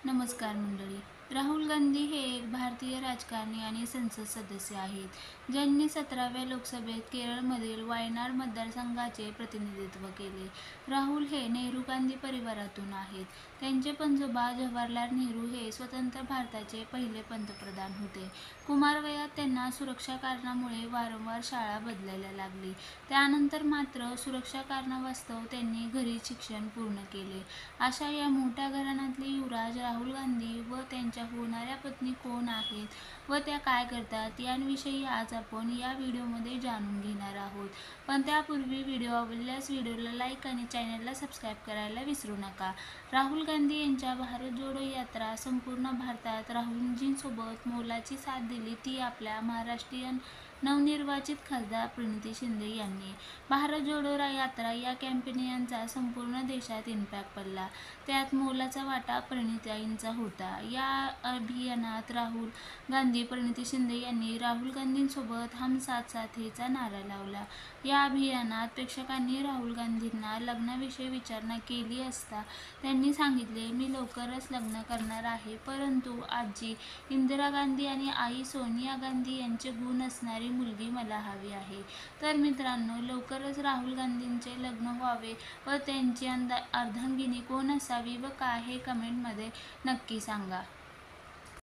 नमस्कार मंडळी. राहुल गांधी हे एक भारतीय राजकारणी आणि संसद सदस्य आहेत, ज्यांनी 17व्या लोकसभेत केरळमधील वायनाड मतदारसंघाचे प्रतिनिधित्व केले. राहुल हे नेहरू गांधी परिवारातून आहेत. त्यांचे पणजोबा जवाहरलाल नेहरू हे स्वतंत्र भारताचे पहिले पंतप्रधान होते. कुमारवयात त्यांना सुरक्षा कारणामुळे वारंवार शाळा बदलायला लागली. त्यानंतर मात्र सुरक्षा कारणावास्तव त्यांनी घरीच शिक्षण पूर्ण केले. अशा या मोठ्या घराण्यातले युवराज राहुल गांधी व त्यांच्या होणाऱ्या पत्नी कोण आहेत व त्या काय करतात यांविषयी आज आपण या व्हिडिओमध्ये जाणून घेणार आहोत. पण त्यापूर्वी व्हिडिओ आवडल्यास व्हिडिओला लाईक आणि चॅनलला सबस्क्राईब करायला विसरू नका. राहुल गांधी यांच्या भारत जोडो यात्रा संपूर्ण भारतात राहुलजींसोबत मोलाची साथ दिली ती आपल्या महाराष्ट्रीयन नवनिर्वाचित खासदार प्रणिती शिंदे यांनी. भारत जोडो यात्रा या कॅम्पेन यांचा संपूर्ण देशात इम्पॅक्ट पडला. त्यात मोलाचा वाटा प्रणितींचा होता. या अभियानात राहुल गांधी प्रणिती शिंदे यांनी राहुल गांधींसोबत हम साथ साथ हैचा नारा लावला. या अभियानात प्रेक्षकांनी राहुल गांधींना लग्नाविषयी विचारणा केली असता त्यांनी सांगितले, मी लवकरच लग्न करणार आहे, परंतु आजी इंदिरा गांधी आणि आई सोनिया गांधी यांचे गुण असणारी मुलगी मला हवी आहे. तर मित्रांनो, लवकरच राहुल गांधींचे लग्न व्हावे व त्यांची अर्धांगिनी कोण असावी व काय हे कमेंटमध्ये नक्की सांगा.